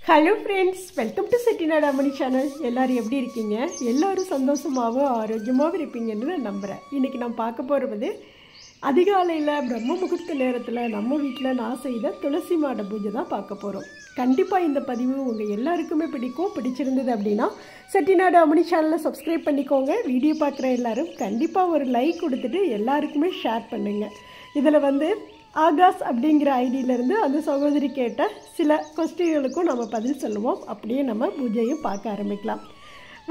Hello friends, welcome to Chettinad அம்மணி channel. எல்லோரும் எப்படி இருக்கீங்க? எல்லோரும் சந்தோஷமாகவும் ஆரோக்கியமாகவும் இருப்பீங்கன்னு நான் நம்புகிறேன். இன்றைக்கி நான் பார்க்க போகிறது அதிகாலையில் பிரம்ம முகூர்த்த நேரத்தில் நம்ம வீட்டில் நான் செய்த துளசி மாட பூஜை தான் பார்க்க போகிறோம். கண்டிப்பாக இந்த பதிவு உங்கள் எல்லாருக்குமே பிடிச்சிருந்தது அப்படின்னா செட்டிநாடு அம்மணி சேனலை சப்ஸ்கிரைப் பண்ணிக்கோங்க. வீடியோ பார்க்குற எல்லோரும் கண்டிப்பாக ஒரு லைக் கொடுத்துட்டு எல்லாருக்குமே ஷேர் பண்ணுங்கள். இதில் ஆகாஷ் அப்படிங்கிற ஐடியிலேருந்து அந்த சகோதரி கேட்ட சில கொஸ்டின்களுக்கும் நம்ம பதில் சொல்லுவோம். அப்படியே நம்ம பூஜையும் பார்க்க ஆரம்பிக்கலாம்.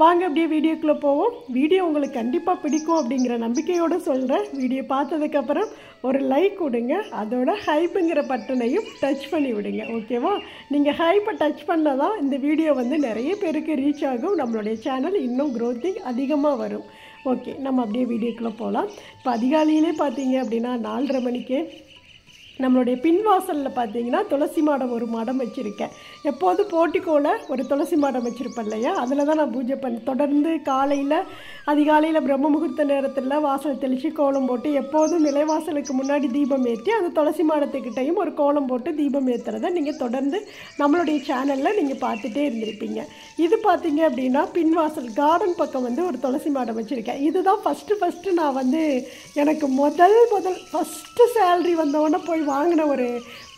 வாங்க அப்படியே வீடியோக்குள்ளே போவோம். வீடியோ உங்களுக்கு கண்டிப்பாக பிடிக்கும் அப்படிங்கிற நம்பிக்கையோடு சொல்கிறேன். வீடியோ பார்த்ததுக்கப்புறம் ஒரு லைக் கொடுங்க, அதோட ஹைப்புங்கிற பட்டனையும் டச் பண்ணி விடுங்க. ஓகேவா? நீங்கள் ஹைப்பை டச் பண்ணால் தான் இந்த வீடியோ நிறைய பேருக்கு ரீச் ஆகும். நம்மளுடைய சேனல் இன்னும் க்ரோத்திங் அதிகமாக வரும். ஓகே, நம்ம அப்படியே வீடியோக்குள்ளே போகலாம். இப்போ அதிகாலையிலே பார்த்தீங்க அப்படின்னா 4:30 மணிக்கு நம்மளுடைய பின்வாசலில் பார்த்தீங்கன்னா துளசி மாடம் ஒரு மாடம் வச்சுருக்கேன். எப்போதும் போட்டிக்கோவில் ஒரு துளசி மாடம் வச்சுருப்பேன் இல்லையா, அதில் தான் நான் பூஜை தொடர்ந்து அதிகாலையில் பிரம்ம முகூர்த்த நேரத்தில் வாசல் தெளித்து கோலம் போட்டு எப்போதும் நிலைவாசலுக்கு முன்னாடி தீபம் ஏற்றி அந்த துளசி மாடத்துக்கிட்டையும் ஒரு கோலம் போட்டு தீபம் ஏற்றுறதை நீங்கள் தொடர்ந்து நம்மளுடைய சேனலில் நீங்கள் பார்த்துட்டே இருந்திருப்பீங்க. இது பார்த்தீங்க அப்படின்னா பின்வாசல் கார்டன் பக்கம் ஒரு துளசி மாடம் வச்சுருக்கேன். இதுதான் ஃபஸ்ட்டு நான் எனக்கு முதல் ஃபஸ்ட்டு சேலரி வந்தவொடனே போய் வாங்கின ஒரு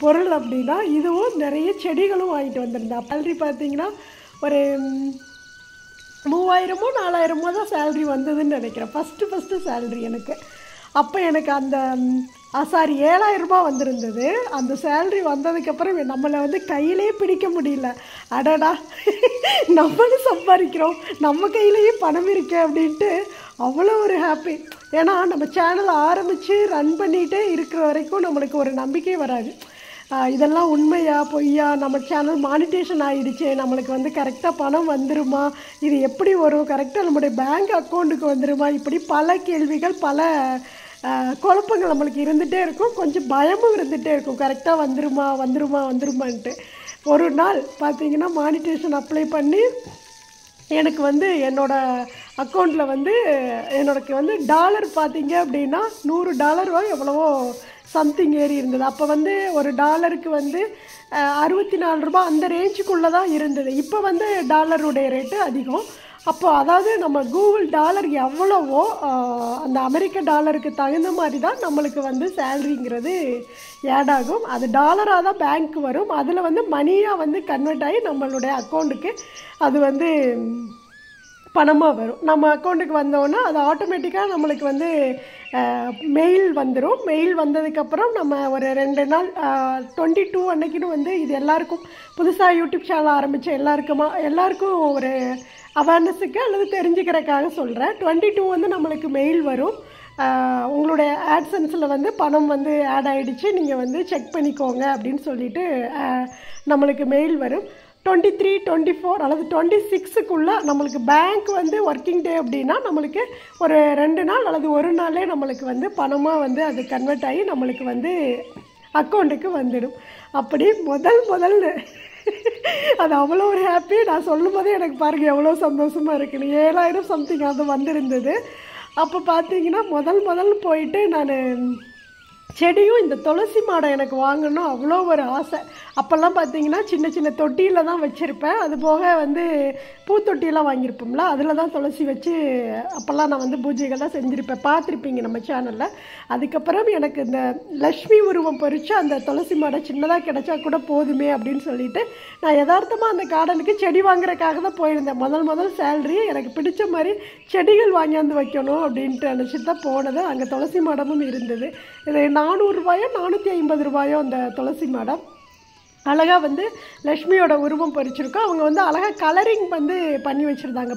பொருள் அப்படின்னா இதுவும். நிறைய செடிகளும் வாங்கிட்டு வந்திருந்தேன். சேலரி பார்த்தீங்கன்னா ஒரு 3000-4000 தான் சேலரி வந்ததுன்னு நினைக்கிறேன். ஃபஸ்ட்டு சேலரி எனக்கு. அப்போ எனக்கு அந்த 7000 ரூபாய் வந்திருந்தது. அந்த சேலரி வந்ததுக்கப்புறம் நம்மளை கையிலே பிடிக்க முடியல. அடடா, நம்மளும் சம்பாதிக்கிறோம், நம்ம கையிலேயே பணம் இருக்கு அப்படின்ட்டு அவ்வளோ ஒரு ஹாப்பி. ஏன்னா நம்ம சேனலை ஆரம்பித்து ரன் பண்ணிகிட்டே இருக்கிற வரைக்கும் நம்மளுக்கு ஒரு நம்பிக்கை வராது. இதெல்லாம் உண்மையா பொய்யா, நம்ம சேனல் மானிட்டேஷன் ஆகிடுச்சு, நம்மளுக்கு கரெக்டாக பணம் வந்துருமா, இது எப்படி வரும், கரெக்டாக நம்மளுடைய பேங்க் அக்கௌண்ட்டுக்கு வந்துருமா, இப்படி பல கேள்விகள் பல குழப்பங்கள் நம்மளுக்கு இருந்துகிட்டே இருக்கும். கொஞ்சம் பயமும் இருந்துகிட்டே இருக்கும், கரெக்டாக வந்துருமான்ட்டு. ஒரு நாள் பார்த்தீங்கன்னா மானிட்டேஷன் அப்ளை பண்ணி எனக்கு என்னோடய அக்கௌண்ட்டில் எனக்கு டாலர் பார்த்தீங்க அப்படின்னா $100 எவ்வளவோ சம்திங் ஏறி இருந்தது. அப்போ ஒரு டாலருக்கு 64 ரூபாய் அந்த ரேஞ்சுக்குள்ளே தான் இருந்தது. இப்போ டாலருடைய ரேட்டு அதிகம். அப்போ அதாவது நம்ம கூகுள் டாலர் எவ்வளவோ அந்த அமெரிக்க டாலருக்கு தகுந்த மாதிரி தான் நம்மளுக்கு சேலரிங்கிறது ஆட் ஆகும். அது டாலராக தான் பேங்க்கு வரும். அதில் மணியாக கன்வெர்ட் ஆகி நம்மளுடைய அக்கௌண்ட்டுக்கு அது பணமாக வரும். நம்ம அக்கௌண்ட்டுக்கு வந்தோன்னா அது ஆட்டோமேட்டிக்காக நம்மளுக்கு மெயில் வந்துடும். மெயில் வந்ததுக்கப்புறம் நம்ம ஒரு 2 நாள் 22 அன்னைக்குன்னு இது எல்லாருக்கும் புதுசாக யூடியூப் சேனல் ஆரம்பித்த எல்லாருக்கும் ஒரு அவேர்னஸுக்கு அல்லது தெரிஞ்சுக்கிறதுக்காக சொல்கிறேன். 22 நம்மளுக்கு மெயில் வரும். உங்களுடைய ஆட்சன்ஸில் பணம் ஆட் ஆகிடுச்சு, நீங்கள் செக் பண்ணிக்கோங்க அப்படின்னு சொல்லிட்டு நம்மளுக்கு மெயில் வரும். 23, 24 அல்லது 26க்குள்ளே நம்மளுக்கு பேங்க் ஒர்க்கிங் டே அப்படின்னா நம்மளுக்கு ஒரு 2 நாள் அல்லது ஒரு நாளே நம்மளுக்கு பணமாக அது கன்வெர்ட் ஆகி நம்மளுக்கு அக்கௌண்ட்டுக்கு வந்துடும். அப்படி முதல் அது அவ்வளோ ஒரு ஹாப்பி. நான் சொல்லும் போதே எனக்கு பாருங்கள் எவ்வளோ சந்தோஷமாக இருக்குன்னு. 7000 சம்திங் அது வந்திருந்தது. அப்போ பார்த்தீங்கன்னா முதல் போயிட்டு நான் செடியும் இந்த துளசி மாடம் எனக்கு வாங்கணும் அவ்வளோ ஒரு ஆசை. அப்போல்லாம் பார்த்தீங்கன்னா சின்ன தொட்டியில் தான் வச்சுருப்பேன். அது போக பூத்தொட்டியெல்லாம் வாங்கியிருப்போம்ல, அதில் தான் துளசி வச்சு அப்போல்லாம் நான் பூஜைகள்லாம் செஞ்சுருப்பேன். பார்த்துருப்பீங்க நம்ம சேனலில். அதுக்கப்புறம் எனக்கு இந்த லக்ஷ்மி உருவம் பறித்து அந்த துளசி மாடம் சின்னதாக கிடச்சா கூட போதுமே அப்படின்னு சொல்லிட்டு நான் யதார்த்தமாக அந்த கார்டனுக்கு செடி வாங்குறதுக்காக தான் போயிருந்தேன். முதல் சேலரி எனக்கு பிடிச்ச மாதிரி செடிகள் வாங்கியாந்து வைக்கணும் அப்படின்ட்டு நினச்சிட்டு தான் போனது. அங்கே துளசி மாடமும் இருந்தது. இது 400 ரூபாயோ 450 ரூபாயோ அந்த துளசி மாடம். அழகாக லக்ஷ்மியோட உருவம் பறிச்சிருக்கோம். அவங்க அழகாக கலரிங் பண்ணி வச்சுருந்தாங்க.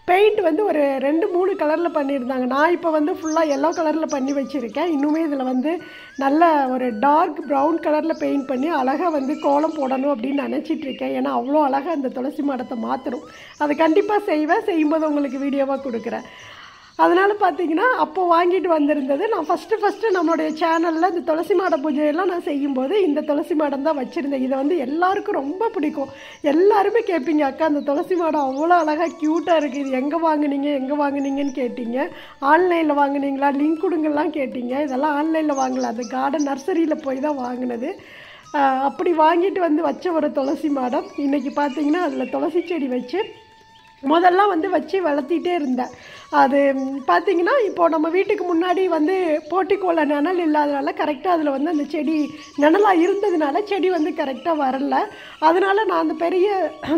பெயிண்ட் ஒரு 2-3 கலரில் பண்ணியிருந்தாங்க. நான் இப்போ ஃபுல்லாக எல்லோ கலரில் பண்ணி வச்சுருக்கேன். இன்னுமே இதில் நல்ல ஒரு டார்க் ப்ரௌன் கலரில் பெயிண்ட் பண்ணி அழகாக கோலம் போடணும் அப்படின்னு நினச்சிட்ருக்கேன். ஏன்னா அவ்வளோ அழகாக அந்த துளசி மாடத்தை மாற்றணும். அது கண்டிப்பாக செய்யும்போது உங்களுக்கு வீடியோவாக கொடுக்குறேன். அதனால் பார்த்தீங்கன்னா அப்போ வாங்கிட்டு வந்திருந்தது. நான் ஃபஸ்ட்டு நம்மளுடைய சேனலில் இந்த துளசி மாட பூஜையெல்லாம் நான் செய்யும்போது இந்த துளசி மாடம் தான் வச்சுருந்தேன். இதை எல்லாருக்கும் ரொம்ப பிடிக்கும். எல்லாருமே கேட்பீங்க, அக்கா அந்த துளசி மாடம் அவ்வளோ அழகாக க்யூட்டாக இருக்குது, இது எங்கே வாங்குனீங்கன்னு கேட்டீங்க. ஆன்லைனில் வாங்குனீங்களா, லிங்க் கொடுங்கலாம் கேட்டீங்க. இதெல்லாம் ஆன்லைனில் வாங்கல, அந்த கார்டன் நர்சரியில் போய் தான் வாங்கினது. அப்படி வாங்கிட்டு வந்து வச்ச ஒரு துளசி மாடம் இன்றைக்கி பார்த்தீங்கன்னா அதில் துளசி செடி வச்சு முதல்லாம் வந்து வச்சு வளர்த்திட்டே இருந்தேன். அது பார்த்திங்கன்னா இப்போது நம்ம வீட்டுக்கு முன்னாடி வந்து போர்ட்டிக்கோல நிழல் இல்லாதனால கரெக்டாக அதில் வந்து அந்த செடி நிழலாக இருந்ததுனால செடி வந்து கரெக்டாக வரல. அதனால் நான் அந்த பெரிய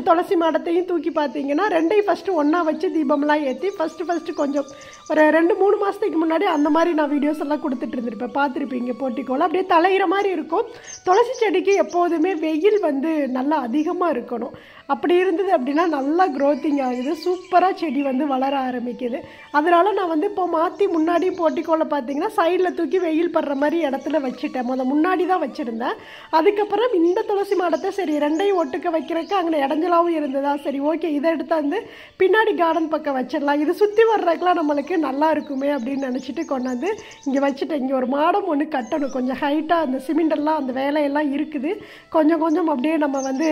துளசி மாடத்தையும் தூக்கி பார்த்திங்கன்னா ரெண்டையும் ஃபஸ்ட்டு ஒன்றா வச்சு தீபம்லாம் ஏற்றி ஃபஸ்ட்டு கொஞ்சம் ஒரு 2-3 மாதத்துக்கு முன்னாடி அந்த மாதிரி நான் வீடியோஸ் எல்லாம் கொடுத்துட்டு இருந்திருப்பேன், பார்த்துருப்பீங்க. போர்ட்டிக்கோல அப்படியே தலையிற மாதிரி இருக்கும். துளசி செடிக்கு எப்போதுமே வெயில் வந்து நல்லா அதிகமாக இருக்கணும். அப்படி இருந்தது அப்படின்னா நல்லா க்ரோத்திங் ஆகுது, சூப்பராக செடி வந்து வளர ஆரம்பிக்குது. அதனால் நான் வந்து இப்போ மாற்றி முன்னாடி போர்ட்டிக்கோல பார்த்தீங்கன்னா சைடில் தூக்கி வெயில் படுற மாதிரி இடத்துல வச்சுட்டேன். முன்னாடி தான் வச்சுருந்தேன். அதுக்கப்புறம் இந்த துளசி மாடத்தை சரி ரெண்டையும் ஒட்டுக்க வைக்கிறதுக்கு அங்கே இடைஞ்சலாகவும் இருந்ததா, சரி ஓகே இதை எடுத்து வந்து பின்னாடி கார்டன் பக்கம் வச்சிடலாம், இது சுற்றி வர்றதுக்கெலாம் நம்மளுக்கு நல்லா இருக்குமே அப்படின்னு நினச்சிட்டு கொண்டாந்து இங்கே வச்சுட்டேன். இங்கே ஒரு மாடம் ஒன்று கட்டணும், கொஞ்சம் ஹைட்டாக அந்த சிமெண்டெல்லாம் அந்த வேலையெல்லாம் இருக்குது. கொஞ்சம் கொஞ்சம் அப்படியே நம்ம வந்து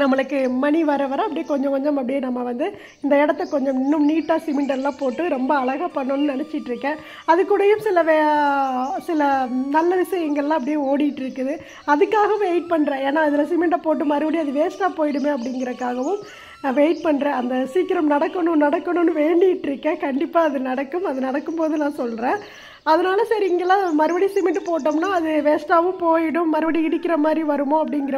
நம்மளுக்கு மணி வர அப்படியே கொஞ்சம் கொஞ்சம் அப்படியே நம்ம வந்து இந்த இடத்த கொஞ்சம் இன்னும் நீட்டாக சிமெண்டெல்லாம் போட்டு ரொம்ப அழகாக பண்ணணும்னு நினச்சிட்ருக்கேன். அது கூடயும் சில நல்ல விஷயங்கள்லாம் அப்படியே ஓடிட்டுருக்குது. அதுக்காக வெயிட் பண்ணுறேன். ஏன்னா அதில் சிமெண்ட்டை போட்டு மறுபடியும் அது வேஸ்ட்டாக போயிடுமே அப்படிங்கிறக்காகவும் வெயிட் பண்ணுறேன். அந்த சீக்கிரம் நடக்கணும்னு வேண்டிகிட்டு இருக்கேன். கண்டிப்பாக அது நடக்கும். அது நடக்கும்போது நான் சொல்கிறேன். அதனால சரி இங்கெல்லாம் மறுபடியும் சிமெண்ட் போட்டோம்னா அது வேஸ்ட்டாகவும் போயிடும், மறுபடியும் இடிக்கிற மாதிரி வருமோ அப்படிங்கிற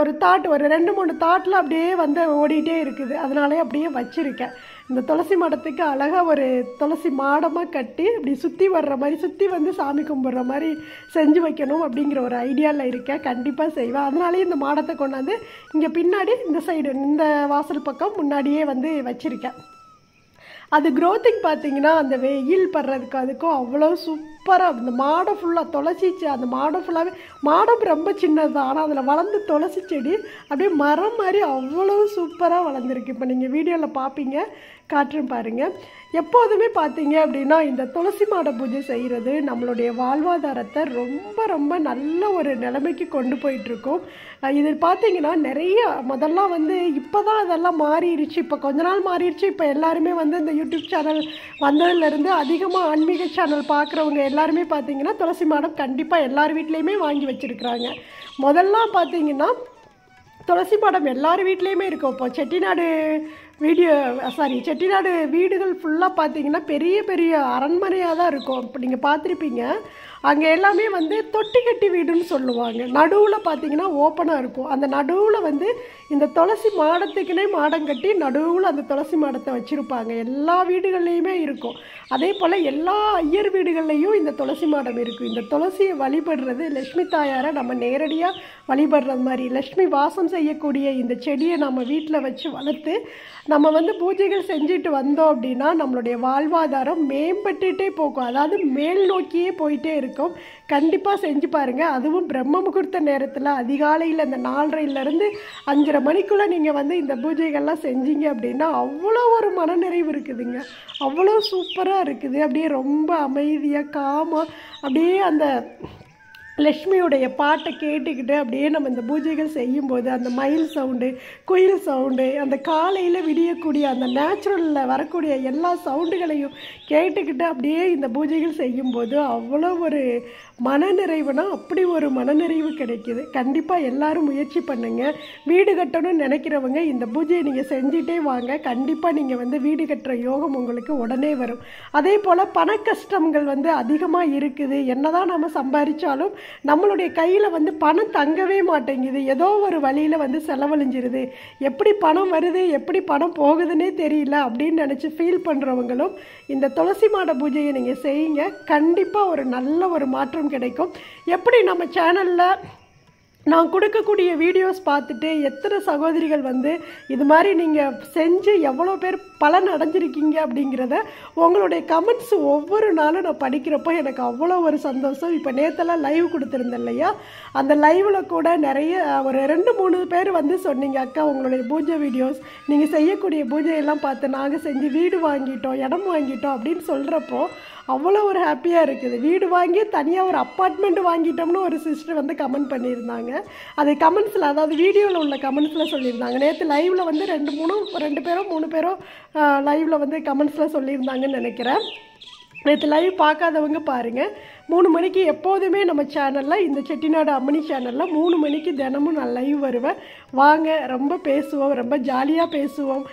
ஒரு தாட், ஒரு 2-3 தாட்டில் அப்படியே வந்து ஓடிட்டே இருக்குது. அதனாலே அப்படியே வச்சுருக்கேன். இந்த துளசி மாடத்துக்கு அழகாக ஒரு துளசி மாடமாக கட்டி இப்படி சுற்றி வர்ற மாதிரி சுற்றி வந்து சாமி கும்பிட்ற மாதிரி செஞ்சு வைக்கணும் அப்படிங்கிற ஒரு ஐடியாவில் இருக்கேன். கண்டிப்பாக செய்வேன். அதனாலே இந்த மாடத்தை கொண்டாந்து இங்கே பின்னாடி இந்த சைடு இந்த வாசல் பக்கம் முன்னாடியே வந்து வச்சுருக்கேன். அது க்ரோத்திங் பார்த்திங்கன்னா அந்த வெயில் படுறதுக்கு அதுக்கும் அவ்வளோ சூப்பராக இந்த மாடம் ஃபுல்லாக துளசிச்சு அந்த மாடம் ஃபுல்லாகவே மாடம் ரொம்ப சின்னது தான், ஆனால் அதில் வளர்ந்து துளசி செடி அப்படியே மரம் மாதிரி அவ்வளோ சூப்பராக வளர்ந்துருக்கு. இப்போ நீங்கள் வீடியோவில் பார்ப்பீங்க, காட்டுறேன் பாருங்கள். எப்போதுமே பார்த்தீங்க அப்படின்னா இந்த துளசி மாட பூஜை செய்கிறது நம்மளுடைய வாழ்வாதாரத்தை ரொம்ப ரொம்ப நல்ல ஒரு நிலைமைக்கு கொண்டு போயிட்டுருக்கோம். இது பார்த்தீங்கன்னா நிறைய முதல்லாம் வந்து இப்போ தான் அதெல்லாம் மாறிடுச்சு. இப்போ கொஞ்ச நாள் மாறிடுச்சு. இப்போ எல்லாருமே வந்து இந்த யூடியூப் சேனல் வந்ததுலேருந்து அதிகமாக ஆன்மீக சேனல் பார்க்குறவங்க எல்லாருமே பார்த்தீங்கன்னா துளசி மாடம் கண்டிப்பாக எல்லார் வீட்லேயுமே வாங்கி வச்சுருக்குறாங்க. முதல்லாம் பார்த்தீங்கன்னா துளசி மாடம் எல்லார் வீட்லேயுமே இருக்கும். இப்போ செட்டிநாடு வீடுகள் ஃபுல்லாக பார்த்தீங்கன்னா பெரிய பெரிய அரண்மனையாக தான் இருக்கும். இப்போ நீங்கள் பார்த்துருப்பீங்க. அங்கே எல்லாமே வந்து தொட்டி கட்டி வீடுன்னு சொல்லுவாங்க. நடுவில் பார்த்தீங்கன்னா ஓப்பனாக இருக்கும். அந்த நடுவில் வந்து இந்த துளசி மாடத்துக்குன்னே மாடம் கட்டி நடுவில் அந்த துளசி மாடத்தை வச்சுருப்பாங்க. எல்லா வீடுகள்லேயுமே இருக்கும். அதே போல் எல்லா ஐயர் வீடுகள்லேயும் இந்த துளசி மாடம் இருக்கும். இந்த துளசியை வழிபடுறது லக்ஷ்மி தாயாரை நம்ம நேரடியாக வழிபடுறது மாதிரி, லக்ஷ்மி வாசம் செய்யக்கூடிய இந்த செடியை நம்ம வீட்டில் வச்சு வளர்த்து நம்ம வந்து பூஜைகள் செஞ்சுட்டு வந்தோம் அப்படின்னா நம்மளுடைய வாழ்வாதாரம் மேம்பட்டுகிட்டே போகும். அதாவது மேல் நோக்கியே போயிட்டே இருக்கும். கண்டிப்பாக செஞ்சு பாருங்கள். அதுவும் பிரம்ம முகூர்த்த நேரத்தில் அதிகாலையில் இந்த 4:30லேருந்து 5:30 மணிக்குள்ளே நீங்கள் வந்து இந்த பூஜைகள்லாம் செஞ்சீங்க அப்படின்னா அவ்வளோ ஒரு மனநிறைவு இருக்குதுங்க. அவ்வளோ சூப்பராக இருக்குது. அப்படியே ரொம்ப அமைதியாக காமாக அப்படியே அந்த லக்ஷ்மியுடைய பாட்டை கேட்டுக்கிட்டு அப்படியே நம்ம இந்த பூஜைகள் செய்யும்போது அந்த மயில் சவுண்டு, குயில் சவுண்டு, அந்த காலையில் விடியக்கூடிய அந்த நேச்சுரலில் வரக்கூடிய எல்லா சவுண்டுகளையும் கேட்டுக்கிட்டு அப்படியே இந்த பூஜைகள் செய்யும்போது அவ்வளோ ஒரு மனநிறைவுனா அப்படி ஒரு மனநிறைவு கிடைக்கிது. கண்டிப்பாக எல்லோரும் முயற்சி பண்ணுங்கள். வீடு கட்டணும்னு நினைக்கிறவங்க இந்த பூஜையை நீங்கள் செஞ்சுட்டே வாங்க. கண்டிப்பாக நீங்கள் வந்து வீடு கட்டுற யோகம் உங்களுக்கு உடனே வரும். அதே போல் பண கஷ்டங்கள் வந்து அதிகமாக இருக்குது. என்னதான் நம்ம சம்பாதிச்சாலும் நம்மளுடைய கையில் வந்து பணம் தங்கவே மாட்டேங்குது. ஏதோ ஒரு வழியில் வந்து செலவழிஞ்சிருது. எப்படி பணம் வருது, எப்படி பணம் போகுதுன்னே தெரியல அப்படின்னு நினச்சி ஃபீல் பண்ணுறவங்களும் இந்த துளசி மாட பூஜையை நீங்கள் செய்யுங்க. கண்டிப்பாக ஒரு நல்ல ஒரு மாற்றம் கிடைக்கும். எப்படி நம்ம சேனலில் நான் கொடுக்கக்கூடிய வீடியோஸ் பார்த்துட்டு எத்தனை சகோதரிகள் வந்து இது மாதிரி நீங்கள் செஞ்சு எவ்வளோ பேர் பலன் அடைஞ்சிருக்கீங்க அப்படிங்கிறத உங்களுடைய கமெண்ட்ஸ் ஒவ்வொரு நாளும் நான் படிக்கிறப்போ எனக்கு அவ்வளோ ஒரு சந்தோஷம். இப்போ நேற்றெல்லாம் லைவ் கொடுத்துருந்தேன் இல்லையா, அந்த லைவில் கூட நிறைய ஒரு 2-3 பேர் வந்து சொன்னீங்க, அக்கா உங்களுடைய பூஜை வீடியோஸ் நீங்கள் செய்யக்கூடிய பூஜையெல்லாம் பார்த்து நாங்கள் செஞ்சு வீடு வாங்கிட்டோம், இடம் வாங்கிட்டோம் அப்படின்னு சொல்கிறப்போ அவ்வளோ ஒரு ஹாப்பியாக இருக்குது. வீடு வாங்கி தனியாக ஒரு அப்பார்ட்மெண்ட் வாங்கிட்டோம்னு ஒரு சிஸ்டர் வந்து கமெண்ட் பண்ணியிருந்தாங்க. அது கமெண்ட்ஸில், அதாவது வீடியோவில் உள்ள கமெண்ட்ஸில் சொல்லியிருந்தாங்க. நேற்று லைவில் வந்து 2 பேரோ 3 பேரோ லைவில் வந்து கமெண்ட்ஸில் சொல்லியிருந்தாங்கன்னு நினைக்கிறேன். நேற்று லைவ் பார்க்காதவங்க பாருங்கள். 3 மணிக்கு எப்போதுமே நம்ம சேனலில், இந்த செட்டிநாடு அம்மணி சேனலில் 3 மணிக்கு தினமும் நான் லைவ் வருவேன். வாங்க, ரொம்ப பேசுவோம், ரொம்ப ஜாலியாக பேசுவோம்.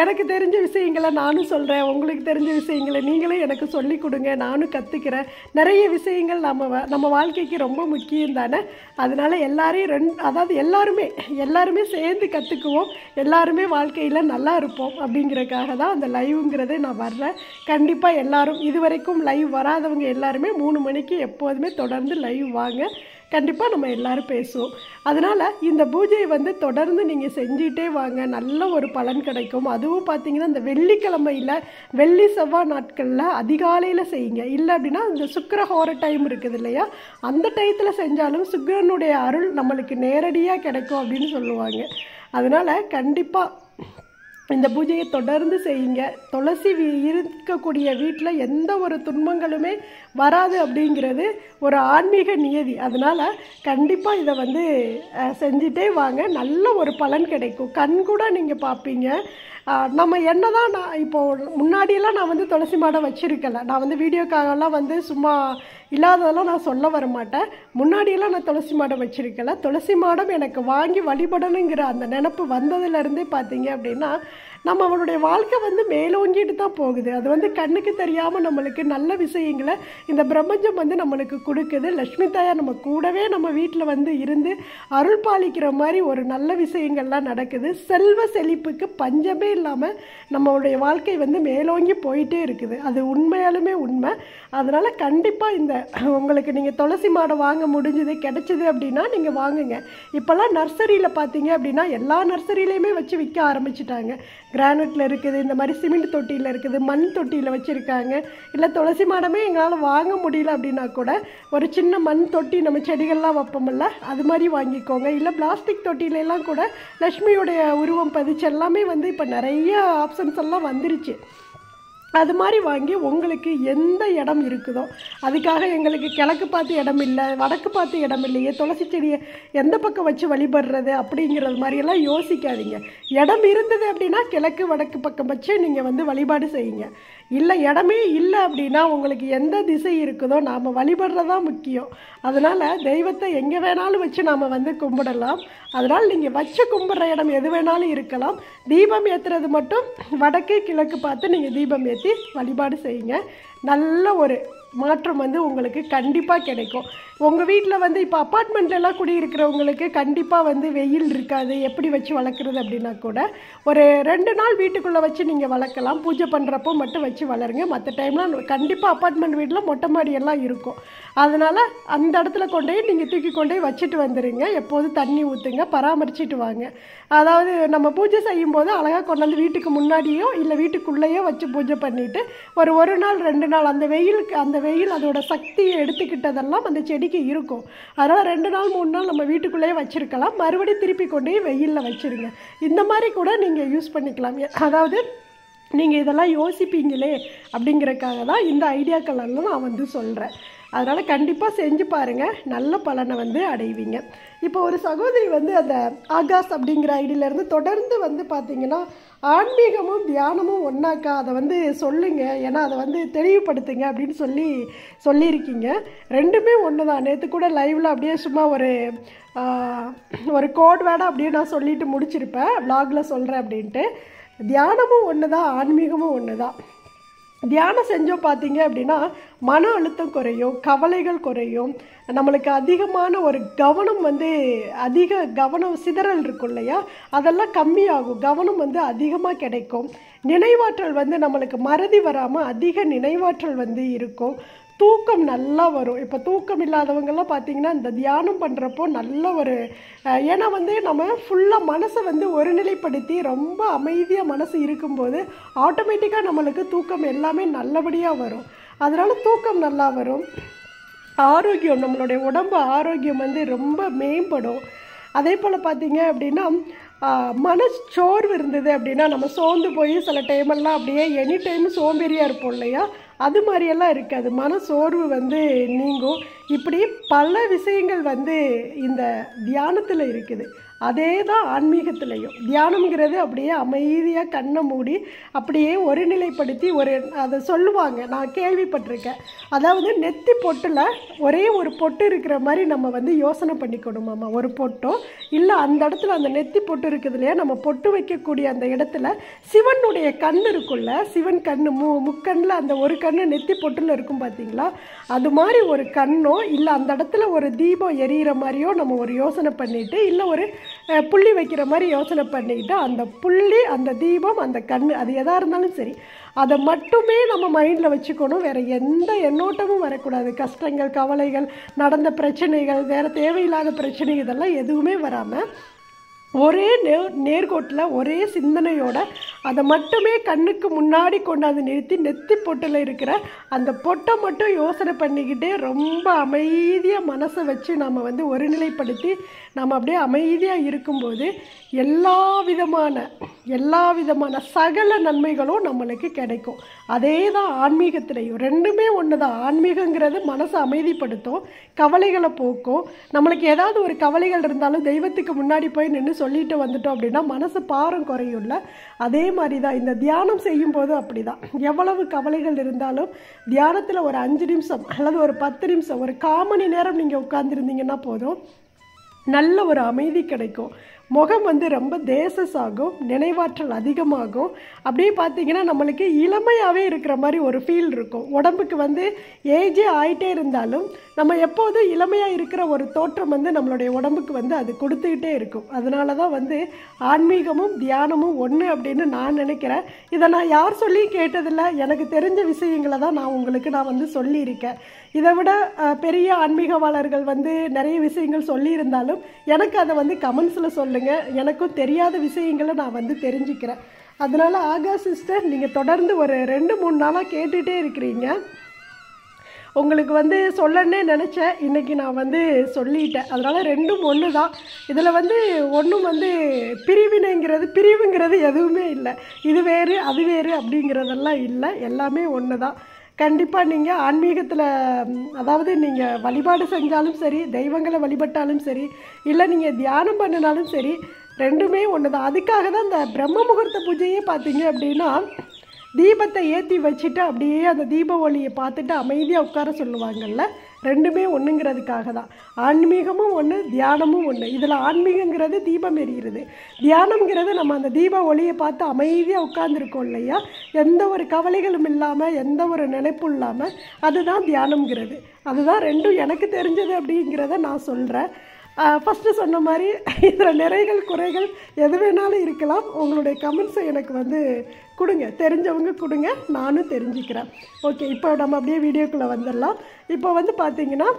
எனக்கு தெரிஞ்ச விஷயங்களை நானும் சொல்கிறேன், உங்களுக்கு தெரிஞ்ச விஷயங்களை நீங்களும் எனக்கு சொல்லி கொடுங்க, நானும் கற்றுக்கிறேன். நிறைய விஷயங்கள் நம்ம வாழ்க்கைக்கு ரொம்ப முக்கியம் தானே. அதனால் எல்லாரையும் அதாவது எல்லாருமே சேர்ந்து கற்றுக்குவோம், எல்லாருமே வாழ்க்கையில் நல்லா இருப்போம் அப்படிங்கிறதுக்காக தான் அந்த லைவுங்கிறதே நான் வர்றேன். கண்டிப்பாக எல்லாரும் இதுவரைக்கும் லைவ் வராதவங்க எல்லாருமே 3 மணிக்கு எப்போதுமே தொடர்ந்து லைவ் வாங்க. கண்டிப்பாக நம்ம எல்லோரும் பேசுவோம். அதனால் இந்த பூஜையை வந்து தொடர்ந்து நீங்கள் செஞ்சிட்டே வாங்க, நல்ல ஒரு பலன் கிடைக்கும். அதுவும் பார்த்திங்கன்னா இந்த வெள்ளிக்கிழமையில், வெள்ளி செவ்வாய் நாட்களில் அதிகாலையில் செய்யுங்க. இல்லை அப்படின்னா இந்த சுக்கிரஹோர டைம் இருக்குது இல்லையா, அந்த டயத்தில் செஞ்சாலும் சுக்கிரனுடைய அருள் நம்மளுக்கு நேரடியாக கிடைக்கும் அப்படின்னு சொல்லுவாங்க. அதனால் கண்டிப்பாக இந்த பூஜையை தொடர்ந்து செய்யுங்க. துளசி இருக்கக்கூடிய வீட்டில் எந்த ஒரு துன்பங்களுமே வராது அப்படிங்கிறது ஒரு ஆன்மீக நியதி. அதனால் கண்டிப்பாக இதை வந்து செஞ்சிட்டே வாங்க, நல்ல ஒரு பலன் கிடைக்கும். கண் கூட நீங்கள் பார்ப்பீங்க. நம்ம என்ன தான் நான் இப்போது முன்னாடியெல்லாம் நான் வந்து துளசி மாடம் வச்சுருக்கலை. நான் வந்து வீடியோக்காகலாம் வந்து சும்மா இல்லாததெல்லாம் நான் சொல்ல வர மாட்டேன். முன்னாடியெல்லாம் நான் துளசி மாடம் வச்சுருக்கலை. துளசி மாடம் எனக்கு வாங்கி வழிபடணுங்கிற அந்த நினப்பு வந்ததுலேருந்தே பார்த்தீங்க அப்படின்னா நம்மளுடைய வாழ்க்கை வந்து மேலோங்கிட்டு தான் போகுது. அது வந்து கண்ணுக்கு தெரியாமல் நம்மளுக்கு நல்ல விஷயங்களை இந்த பிரபஞ்சம் வந்து நம்மளுக்கு கொடுக்குது. லக்ஷ்மி தாயார் நம்ம கூடவே நம்ம வீட்டில் வந்து இருந்து அருள் பாலிக்கிற மாதிரி ஒரு நல்ல விஷயங்கள்லாம் நடக்குது. செல்வ செழிப்புக்கு பஞ்சமே இல்லாமல் நம்மளுடைய வாழ்க்கை வந்து மேலோங்கி போயிட்டே இருக்குது. அது உண்மையாலுமே உண்மை. அதனால் கண்டிப்பாக இந்த உங்களுக்கு நீங்கள் துளசி மாடம் வாங்க முடிஞ்சது கிடைச்சிது அப்படின்னா நீங்கள் வாங்குங்க. இப்போல்லாம் நர்சரியில் பார்த்தீங்க அப்படின்னா எல்லா நர்சரியிலையுமே வச்சு விற்க ஆரம்பிச்சிட்டாங்க. கிரானைட்டில் இருக்குது, இந்த மாதிரி சிமெண்ட் தொட்டியில் இருக்குது, மண் தொட்டியில் வச்சுருக்காங்க. இல்லை துளசி மாடமே எங்களால் வாங்க முடியல அப்படின்னா கூட ஒரு சின்ன மண் தொட்டி நம்ம செடிகள்லாம் வைப்போம்ல, அது மாதிரி வாங்கிக்கோங்க. இல்லை பிளாஸ்டிக் தொட்டிலெல்லாம் கூட லக்ஷ்மியோடைய உருவம் பதிச்சு எல்லாமே வந்து இப்போ நிறைய ஆப்ஷன்ஸ் எல்லாம் வந்துருச்சு. அது மாதிரி வாங்கி உங்களுக்கு எந்த இடம் இருக்குதோ, அதுக்காக எங்களுக்கு கிழக்கு பார்த்து இடம் இல்லை, வடக்கு பார்த்து இடம் இல்லையே, துளசி செடியை எந்த பக்கம் வச்சு வழிபடுறது அப்படிங்கிறது மாதிரியெல்லாம் யோசிக்காதீங்க. இடம் இருந்தது அப்படின்னா கிழக்கு வடக்கு பக்கம் வச்சு நீங்கள் வந்து வழிபாடு செய்யுங்க. இல்லை இடமே இல்லை அப்படின்னா உங்களுக்கு எந்த திசை இருக்குதோ நாம் வழிபடுறதா முக்கியம். அதனால் தெய்வத்தை எங்கே வேணாலும் வச்சு நாம் வந்து கும்பிடலாம். அதனால் நீங்கள் வச்சு கும்பிட்ற இடம் எது வேணாலும் இருக்கலாம். தீபம் ஏற்றுறது மட்டும் வடக்கு கிழக்கு பார்த்து நீங்கள் தீபம் ஏற்றி வழிபாடு செய்யுங்க. நல்ல ஒரு மாற்றம் வந்து உங்களுக்கு கண்டிப்பாக கிடைக்கும். உங்கள் வீட்டில் வந்து இப்போ அப்பார்ட்மெண்ட்லலாம் குடியிருக்கிறவங்களுக்கு கண்டிப்பாக வந்து வெயில் இருக்காது, எப்படி வச்சு வளர்க்குறது அப்படின்னா கூட ஒரு 2 நாள் வீட்டுக்குள்ளே வச்சு நீங்கள் வளர்க்கலாம். பூஜை பண்ணுறப்போ மட்டும் வச்சு வளருங்க. மற்ற டைம்லாம் கண்டிப்பாக அப்பார்ட்மெண்ட் வீட்டில் மொட்டை மாடியெல்லாம் இருக்கும். அதனால் அந்த இடத்துல நீங்கள் தூக்கி கொண்டே வச்சுட்டு வந்துடுங்க. எப்போதும் தண்ணி ஊற்றுங்க, பராமரிச்சுட்டு வாங்க. அதாவது நம்ம பூஜை செய்யும்போது அழகாக கொண்டாந்து வீட்டுக்கு முன்னாடியோ இல்லை வீட்டுக்குள்ளேயோ வச்சு பூஜை பண்ணிவிட்டு ஒரு நாள் 2 நாள் அந்த வெயில் அதோட சக்தியை எடுத்துக்கிட்டதெல்லாம் அந்த செடிக்கு இருக்கும். அதனால் 2 நாள் 3 நாள் நம்ம வீட்டுக்குள்ளேயே வச்சுருக்கலாம். மறுபடியும் திருப்பி கொண்டே வெயிலில் வச்சுருங்க. இந்த மாதிரி கூட நீங்கள் யூஸ் பண்ணிக்கலாம். அதாவது நீங்கள் இதெல்லாம் யோசிப்பீங்களே அப்படிங்கிறக்காக தான் இந்த ஐடியாக்கள் எல்லாம் நான் வந்து சொல்கிறேன். அதனால் கண்டிப்பாக செஞ்சு பாருங்கள், நல்ல பலனை வந்து அடைவீங்க. இப்போ ஒரு சகோதரி வந்து அந்த ஆகாஷ் அப்படிங்கிற ஐடியிலேருந்து தொடர்ந்து வந்து பார்த்திங்கன்னா ஆன்மீகமும் தியானமும் ஒன்றாக்கா, அதை வந்து சொல்லுங்கள், ஏன்னா அதை வந்து தெளிவுபடுத்துங்க அப்படின்னு சொல்லியிருக்கீங்க. ரெண்டுமே ஒன்று தான். நேற்று கூட லைவில் அப்படியே சும்மா ஒரு கோட் வேர்டாக அப்படியே நான் சொல்லிட்டு முடிச்சிருப்பேன், வ்ளாகில் சொல்கிறேன் அப்படின்ட்டு. தியானமும் ஒன்று தான், ஆன்மீகமும் ஒன்று தான். தியானம் செஞ்சோம் பார்த்தீங்க அப்படின்னா மன அழுத்தம் குறையும், கவலைகள் குறையும், நம்மளுக்கு அதிகமான ஒரு கவனம் வந்து கவனம் சிதறல் இருக்கும் இல்லையா, அதெல்லாம் கம்மியாகும். கவனம் வந்து அதிகமாக கிடைக்கும். நினைவாற்றல் வந்து நம்மளுக்கு மறதி வராமல் அதிக நினைவாற்றல் வந்து இருக்கும். தூக்கம் நல்லா வரும். இப்போ தூக்கம் இல்லாதவங்கெல்லாம் பார்த்திங்கன்னா இந்த தியானம் பண்ணுறப்போ நல்ல ஒரு ஏன்னா வந்து நம்ம ஃபுல்லாக மனசை வந்து ஒருநிலைப்படுத்தி ரொம்ப அமைதியாக மனசு இருக்கும்போது ஆட்டோமேட்டிக்காக நம்மளுக்கு தூக்கம் எல்லாமே நல்லபடியாக வரும். அதனால் தூக்கம் நல்லா வரும். ஆரோக்கியம், நம்மளுடைய உடம்பு ஆரோக்கியம் வந்து ரொம்ப மேம்படும். அதே போல் பார்த்திங்க அப்படின்னா மனச்சோர்வு இருந்தது அப்படின்னா நம்ம சோர்ந்து போய் சில டைமெல்லாம் அப்படியே எனி டைம் சோம்பேறியாக இருப்போம் இல்லையா, அது மாதிரியெல்லாம் இருக்காது. மன சோர்வு வந்து நீங்கும். இப்படி பல விஷயங்கள் வந்து இந்த தியானத்தில் இருக்குது. அதே தான் ஆன்மீகத்திலையும். தியானம்ங்கிறது அப்படியே அமைதியாக கண்ணை மூடி அப்படியே ஒருநிலைப்படுத்தி அதை சொல்லுவாங்க, நான் கேள்விப்பட்டிருக்கேன். அதாவது நெத்தி பொட்டில் ஒரே ஒரு பொட்டு இருக்கிற மாதிரி நம்ம வந்து யோசனை பண்ணிக்கணுமாம்மா. ஒரு பொட்டோ இல்லை அந்த இடத்துல அந்த நெத்தி பொட்டு இருக்குது இல்லையா, நம்ம பொட்டு வைக்கக்கூடிய அந்த இடத்துல சிவனுடைய கண் இருக்குல்ல, சிவன் கண் முக்கண்ணில் அந்த ஒரு கண் நெத்தி பொட்டில் இருக்கும் பார்த்தீங்களா, அது மாதிரி ஒரு கண்ணோ இல்லை அந்த இடத்துல ஒரு தீபம் எரியிற மாதிரியோ நம்ம ஒரு யோசனை பண்ணிவிட்டு, இல்லை ஒரு புள்ளி வைக்கிற மாதிரி யோசனை பண்ணிக்கிட்டு அந்த புள்ளி, அந்த தீபம், அந்த கண், அது எதாக இருந்தாலும் சரி, அதை மட்டுமே நம்ம மைண்டில் வச்சுக்கணும். வேறு எந்த எண்ணோட்டமும் வரக்கூடாது. கஷ்டங்கள், கவலைகள், நடந்த பிரச்சனைகள், வேறு தேவையில்லாத பிரச்சனை, இதெல்லாம் எதுவுமே வராமல் ஒரே நேர்கோட்டில் ஒரே சிந்தனையோட அதை மட்டுமே கண்ணுக்கு முன்னாடி கொண்டாந்து நிறுத்தி நெத்தி பொட்டில் இருக்கிற அந்த பொட்டை மட்டும் யோசனை பண்ணிக்கிட்டே ரொம்ப அமைதியாக மனசை வச்சு நம்ம வந்து ஒருநிலைப்படுத்தி நம்ம அப்படியே அமைதியாக இருக்கும்போது எல்லா விதமான சகல நன்மைகளும் நம்மளுக்கு கிடைக்கும். அதே தான் ஆன்மீகத்திலையும். ரெண்டுமே ஒன்று தான். ஆன்மீகங்கிறது மனசை அமைதிப்படுத்தும், கவலைகளை போக்கும். நம்மளுக்கு ஏதாவது ஒரு கவலைகள் இருந்தாலும் தெய்வத்துக்கு முன்னாடி போய் நின்று சொல்லிட்டு வந்துட்டோம் அப்படின்னா மனசு பாரம் குறையும்ல. அதே மாதிரி தான் இந்த தியானம் செய்யும்போது அப்படி தான். எவ்வளவு கவலைகள் இருந்தாலும் தியானத்தில் ஒரு 5 நிமிஷம் அல்லது ஒரு 10 நிமிஷம், ஒரு 1/4 மணி நேரம் நீங்கள் உட்கார்ந்துருந்தீங்கன்னா போதும், நல்ல ஒரு அமைதி கிடைக்கும். முகம் வந்து ரொம்ப தேசஸாகும், நினைவாற்றல் அதிகமாகும். அப்படியே பார்த்தீங்கன்னா நம்மளுக்கு இளமையாகவே இருக்கிற மாதிரி ஒரு ஃபீல் இருக்கும். உடம்புக்கு வந்து ஏஜே ஆகிட்டே இருந்தாலும் நம்ம எப்போதும் இளமையாக இருக்கிற ஒரு தோற்றம் வந்து நம்மளுடைய உடம்புக்கு வந்து அது கொடுத்துக்கிட்டே இருக்கும். அதனால தான் வந்து ஆன்மீகமும் தியானமும் ஒன்று அப்படின்னு நான் நினைக்கிறேன். இதை நான் யார் சொல்லி கேட்டதில்லை, எனக்கு தெரிஞ்ச விஷயங்களை தான் நான் வந்து சொல்லியிருக்கேன். இதை விட பெரிய ஆன்மீகவாளர்கள் வந்து நிறைய விஷயங்கள் சொல்லியிருந்தாலும் எனக்கு அதை வந்து கமெண்ட்ஸில் சொல்லுங்கள். எனக்கும் தெரியாத விஷயங்களை நான் வந்து தெரிஞ்சுக்கிறேன். அதனால் ஆகா சிஸ்டர், நீங்கள் தொடர்ந்து ஒரு 2-3 நாளாக கேட்டுகிட்டே இருக்கிறீங்க. உங்களுக்கு வந்து சொல்லணுன்னே நினச்சேன், இன்றைக்கி நான் வந்து சொல்லிட்டேன். அதனால் ரெண்டும் ஒன்று தான். இதில் வந்து ஒன்றும் வந்து பிரிவுங்கிறது எதுவுமே இல்லை. இது வேறு அது வேறு அப்படிங்கிறதெல்லாம் இல்லை, எல்லாமே ஒன்று தான். கண்டிப்பாக நீங்கள் ஆன்மீகத்தில், அதாவது நீங்கள் வழிபாடு செஞ்சாலும் சரி, தெய்வங்களை வழிபட்டாலும் சரி, இல்லை நீங்கள் தியானம் பண்ணினாலும் சரி, ரெண்டுமே ஒன்று தான். அதுக்காக தான் இந்த பிரம்ம முகூர்த்த பூஜையே பார்த்தீங்க அப்படின்னா தீபத்தை ஏற்றி வச்சுட்டு அப்படியே அந்த தீப ஒளியை பார்த்துட்டு அமைதியாக உட்கார சொல்லுவாங்கள்ல. ரெண்டுமே ஒன்றுங்கிறதுக்காக தான். ஆன்மீகமும் ஒன்று, தியானமும் ஒன்று. இதில் ஆன்மீகங்கிறது தீபம் எரிகிறது, தியானம்ங்கிறது நம்ம அந்த தீப ஒளியை பார்த்து அமைதியாக உட்கார்ந்துருக்கோம் இல்லையா, எந்த ஒரு கவலைகளும் இல்லாமல், எந்த ஒரு நினைப்பும் இல்லாமல், அதுதான் தியானம்ங்கிறது. அதுதான் ரெண்டும் எனக்கு தெரிஞ்சது அப்படிங்கிறத நான் சொல்கிறேன். ஃபஸ்ட்டு சொன்ன மாதிரி இதில் நிறைகள் குறைகள் எது வேணாலும் இருக்கலாம். உங்களுடைய கமெண்ட்ஸை எனக்கு வந்து கொடுங்க, தெரிஞ்சவங்க கொடுங்க, நானும் தெரிஞ்சுக்கிறேன். ஓகே, இப்போ நம்ம அப்படியே வீடியோக்குள்ளே வந்துடலாம். இப்போ வந்து பார்த்திங்கன்னா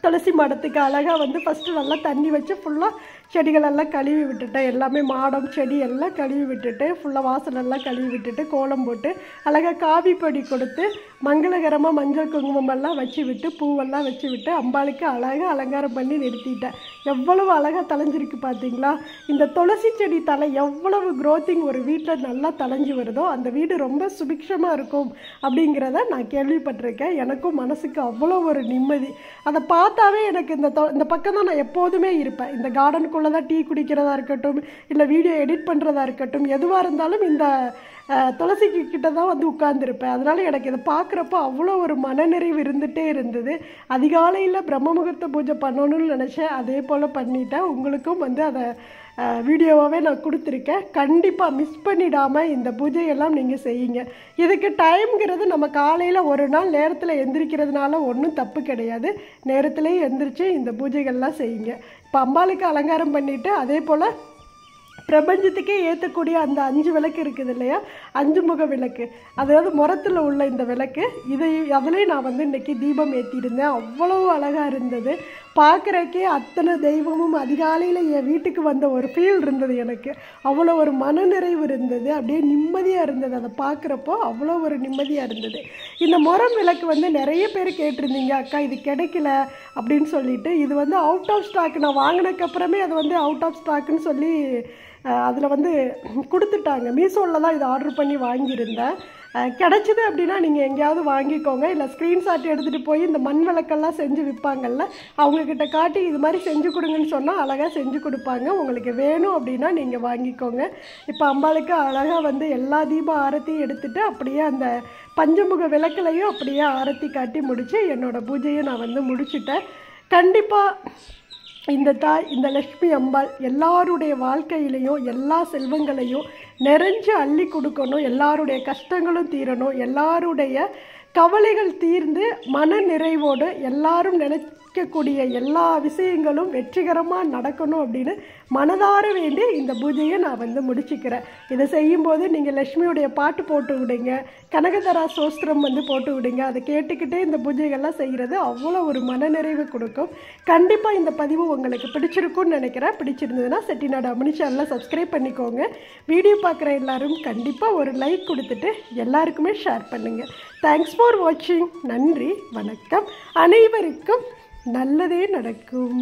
துளசி மாடத்துக்கு அழகாக வந்து ஃபஸ்ட்டு நல்லா தண்ணி வச்சு ஃபுல்லாக செடிகளெல்லாம் கழுவி விட்டுட்டேன். எல்லாமே மாடம் செடி எல்லாம் கழுவி விட்டுட்டு ஃபுல்லாக வாசலெல்லாம் கழுவி விட்டுட்டு கோலம் போட்டு அழகாக காவி பொடி கொடுத்து மங்களகரமாக மஞ்சள் குங்குமமெல்லாம் வச்சு விட்டு பூவெல்லாம் வச்சு விட்டு அம்பாளுக்கு அழகாக அலங்காரம் பண்ணி நிறுத்திட்டேன். எவ்வளவு அழகாக தலைஞ்சிருக்கு பார்த்தீங்களா. இந்த துளசி செடி தலை எவ்வளவு க்ரோத்திங் ஒரு வீட்டில் நல்லா தலைஞ்சி வருதோ அந்த வீடு ரொம்ப சுபிக்ஷமாக இருக்கும் அப்படிங்கிறத நான் கேள்விப்பட்டிருக்கேன். எனக்கும் மனசுக்கு அவ்வளோ ஒரு நிம்மதி. அதை பார்த்தாவே எனக்கு இந்த பக்கம் தான் நான் எப்போதுமே இருப்பேன். இந்த கார்டனுக்குள்ளே தான் டீ குடிக்கிறதா இருக்கட்டும், இல்லை வீடியோ எடிட் பண்ணுறதா இருக்கட்டும், எதுவாக இருந்தாலும் இந்த துளசிக்கு கிட்ட தான் வந்து உட்கார்ந்துருப்பேன். அதனால் எனக்கு இதை பார்க்குறப்போ அவ்வளோ ஒரு மனநிறைவு இருந்துகிட்டே இருந்தது. அதிகாலையில் பிரம்ம முகூர்த்த பூஜை பண்ணணும்னு நினச்சேன், அதே போல் பண்ணிட்டேன். உங்களுக்கும் வந்து அதை வீடியோவாகவே நான் கொடுத்துருக்கேன். கண்டிப்பாக மிஸ் பண்ணிடாமல் இந்த பூஜையெல்லாம் நீங்கள் செய்யுங்க. இதுக்கு டைம்ங்கிறது நம்ம காலையில் ஒரு நாள் நேரத்தில் எந்திரிக்கிறதுனால ஒன்றும் தப்பு கிடையாது. நேரத்துலேயே எந்திரிச்சு இந்த பூஜைகள்லாம் செய்யுங்க. இப்போ அம்பாளுக்கு அலங்காரம் பண்ணிவிட்டு அதே போல் பிரபஞ்சத்துக்கே ஏற்றக்கூடிய அந்த 5 விளக்கு இருக்குது இல்லையா, 5 முக விளக்கு, அதாவது முரத்தில் உள்ள இந்த விளக்கு, அதிலே நான் வந்து இன்றைக்கி தீபம் ஏற்றிருந்தேன். அவ்வளோ அழகாக இருந்தது பார்க்குறக்கே. அத்தனை தெய்வமும் அதிகாலையில் என் வீட்டுக்கு வந்த ஒரு ஃபீல் இருந்தது எனக்கு. அவ்வளோ ஒரு மனநிறைவு இருந்தது, அப்படியே நிம்மதியாக இருந்தது. அதை பார்க்குறப்போ அவ்வளோ ஒரு நிம்மதியாக இருந்தது. இந்த முரம் விளக்கு வந்து நிறைய பேர் கேட்டிருந்தீங்க, அக்கா இது கிடைக்கல அப்படின்னு சொல்லிட்டு. இது வந்து அவுட் ஆஃப் ஸ்டாக். நான் வாங்கினதுக்கப்புறமே அது வந்து அவுட் ஆஃப் ஸ்டாக்குன்னு சொல்லி அதில் வந்து கொடுத்துட்டாங்க. மீஷோவில் தான் இது ஆர்டர் பண்ணி வாங்கியிருந்தேன். கிடச்சிது அப்படின்னா நீங்கள் எங்கேயாவது வாங்கிக்கோங்க. இல்லை ஸ்க்ரீன்ஷாட் எடுத்துகிட்டு போய் இந்த மண் விளக்கெல்லாம் செஞ்சு விற்பாங்கள்ல, அவங்கக்கிட்ட காட்டி இது மாதிரி செஞ்சு கொடுங்கன்னு சொன்னால் அழகாக செஞ்சு கொடுப்பாங்க. உங்களுக்கு வேணும் அப்படின்னா நீங்கள் வாங்கிக்கோங்க. இப்போ அம்பாளுக்கு அழகாக எல்லா தீப ஆரத்தியும் எடுத்துகிட்டு அப்படியே அந்த பஞ்சமுக விளக்குலையும் அப்படியே ஆரத்தி காட்டி முடித்து என்னோடய பூஜையை நான் முடிச்சுட்டேன். கண்டிப்பாக இந்த லக்ஷ்மி அம்பாள் எல்லாருடைய வாழ்க்கையிலையும் எல்லா செல்வங்களையும் நிறைஞ்சு அள்ளி கொடுக்கணும், எல்லாருடைய கஷ்டங்களும் தீரணும், எல்லாருடைய கவலைகள் தீர்ந்து மன நிறைவோடு எல்லாரும் நினைக்கக்கூடிய எல்லா விஷயங்களும் வெற்றிகரமாக நடக்கணும் அப்படின்னு மனதார வேண்டி இந்த பூஜையை நான் முடிச்சுக்கிறேன். இதை செய்யும்போது நீங்கள் லக்ஷ்மியுடைய பாட்டு போட்டு விடுங்க, கனகதரா சோஸ்திரம் போட்டு விடுங்க. அதை கேட்டுக்கிட்டே இந்த பூஜைகள்லாம் செய்கிறது அவ்வளோ ஒரு மனநிறைவு கொடுக்கும். கண்டிப்பாக இந்த பதிவு உங்களுக்கு பிடிச்சிருக்கும்னு நினைக்கிறேன். பிடிச்சிருந்ததுன்னா செட்டிநாடு அம்மணி சேனலை சப்ஸ்கிரைப் பண்ணிக்கோங்க. வீடியோ பார்க்குற எல்லாரும் கண்டிப்பாக ஒரு லைக் கொடுத்துட்டு எல்லாருக்குமே ஷேர் பண்ணுங்கள். தேங்க்ஸ் ஃபார் வாட்சிங். நன்றி, வணக்கம். அனைவருக்கும் நல்லதே நடக்கும்.